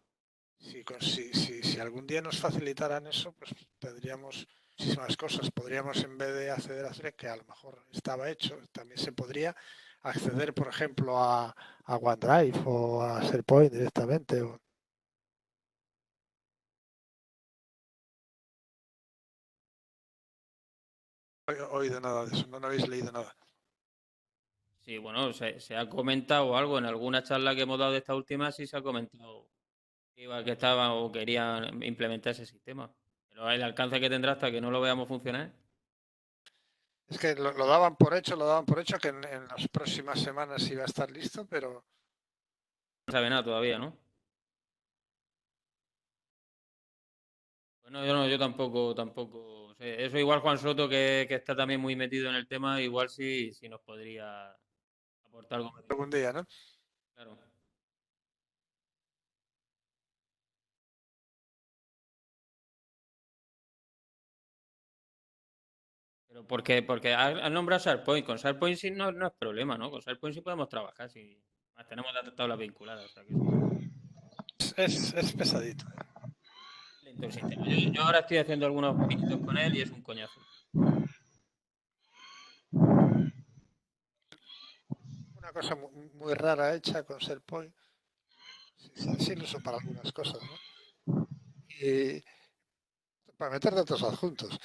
Si algún día nos facilitaran eso, pues tendríamos muchísimas cosas. Podríamos, en vez de acceder a Azure, que a lo mejor estaba hecho, también se podría acceder, por ejemplo, a OneDrive o a SharePoint directamente. No he oído nada de eso, no habéis leído nada. Sí, bueno, se ha comentado algo en alguna charla que hemos dado de esta última, sí se ha comentado que estaban o querían implementar ese sistema. Pero el alcance que tendrá hasta que no lo veamos funcionar. Es que lo daban por hecho que en las próximas semanas iba a estar listo, pero No sabe nada todavía, ¿no? Bueno, yo tampoco. Sé. Eso igual Juan Soto, que está también muy metido en el tema, igual sí nos podría aportar algo. algún día, ¿no? Claro. Pero porque has nombrado SharePoint. Con SharePoint sí no es problema, ¿no? Con SharePoint sí podemos trabajar. Sí. Tenemos la tabla vinculada. O sea que Es pesadito. lento el sistema. Yo ahora estoy haciendo algunos pinitos con él y es un coñazo. Una cosa muy rara hecha con SharePoint. Sí lo uso para algunas cosas, ¿no? Y para meter datos adjuntos.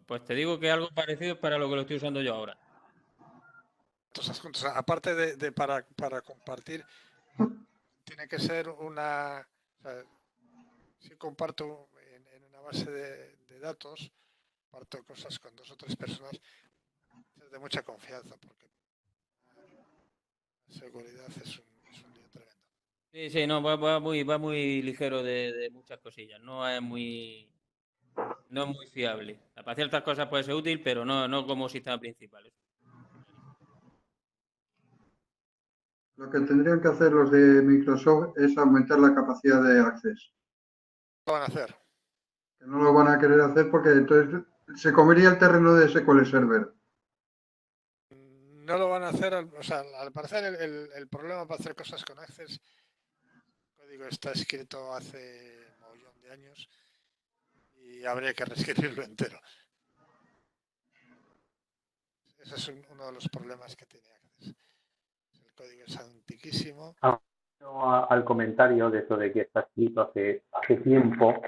Pues te digo que algo parecido es para lo que lo estoy usando yo ahora. Datos adjuntos. Aparte de para compartir, tiene que ser una... O sea, si comparto en una base de datos, comparto cosas con 2 o 3 personas, de mucha confianza, porque la seguridad es un lío tremendo. Sí, no, va muy ligero de muchas cosillas. No es muy fiable. Para ciertas cosas puede ser útil, pero no como sistema principal. Lo que tendrían que hacer los de Microsoft es aumentar la capacidad de Access. ¿Qué van a hacer? Que no lo van a querer hacer porque entonces se comería el terreno de SQL Server. No lo van a hacer, o sea, al parecer el problema para hacer cosas con Access, el código está escrito hace un montón de años y habría que reescribirlo entero. Ese es uno de los problemas que tiene Access. El código es antiquísimo. Al comentario de eso de que está escrito hace tiempo,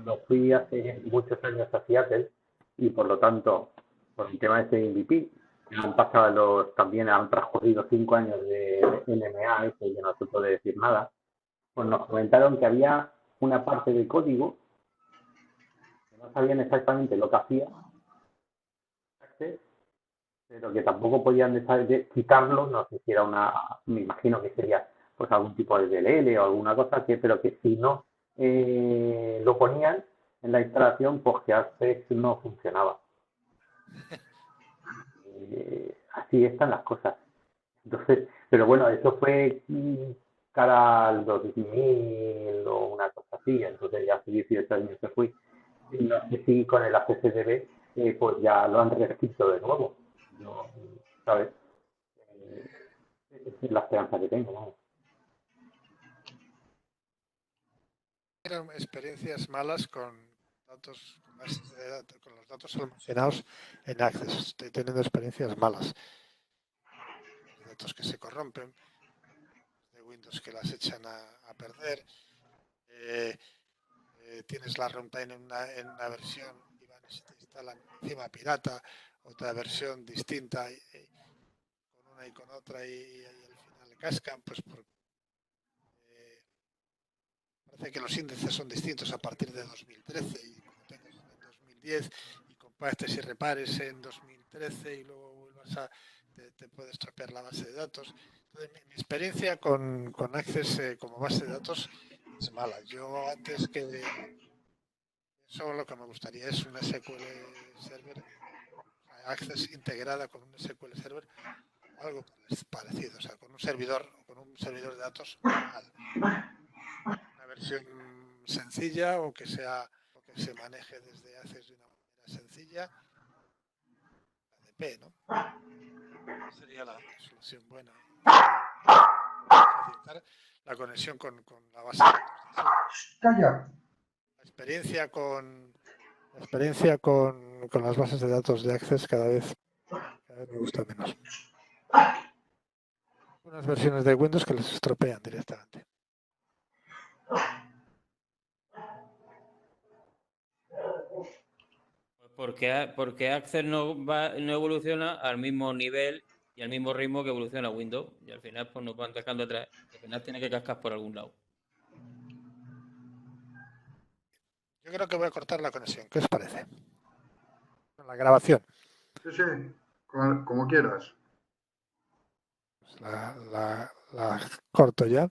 lo fui hace muchos años a Seattle y por lo tanto, por el tema de este MVP, también han transcurrido 5 años de NMA, y que no se puede decir nada, pues nos comentaron que había una parte del código que no sabían exactamente lo que hacía, pero que tampoco podían quitarlo, no sé si era me imagino que sería pues algún tipo de DLL o alguna cosa, pero que si no lo ponían en la instalación, pues que Access no funcionaba. Así están las cosas. Entonces, pero bueno, eso fue cara al 2000 o una cosa así, entonces ya hace 18 años que fui. Y no sé si con el ACCDB pues ya lo han reescrito de nuevo. No, ¿sabes? Es la esperanza que tengo, vamos. Eran experiencias malas con datos, con los datos almacenados en Access. Estoy teniendo experiencias malas. Datos que se corrompen, de Windows que las echan a perder. Tienes la runtime en una versión y se te instalan encima pirata, otra versión distinta con una y con otra y al final cascan, pues parece que los índices son distintos a partir de 2013 y como tengas en 2010 y compartes y repares en 2013 y luego vuelvas te puede estropear la base de datos. Entonces, mi experiencia con Access como base de datos es mala. Yo antes que eso lo que me gustaría es un SQL Server, Access integrada con un SQL Server o algo parecido, o sea, con un servidor de datos normal. Una versión sencilla o que se maneje desde Access de una manera sencilla. ADP, ¿no? Sería la solución buena. Facilitar la conexión con la base de datos. ¡Calla! La experiencia con las bases de datos de Access cada vez me gusta menos. Unas versiones de Windows que les estropean directamente. Porque Access no evoluciona al mismo nivel y al mismo ritmo que evoluciona Windows. Y al final pues nos van dejando atrás. Al final tiene que cascar por algún lado. Yo creo que voy a cortar la conexión. ¿Qué os parece? La grabación. Sí, sí, como quieras. La corto ya.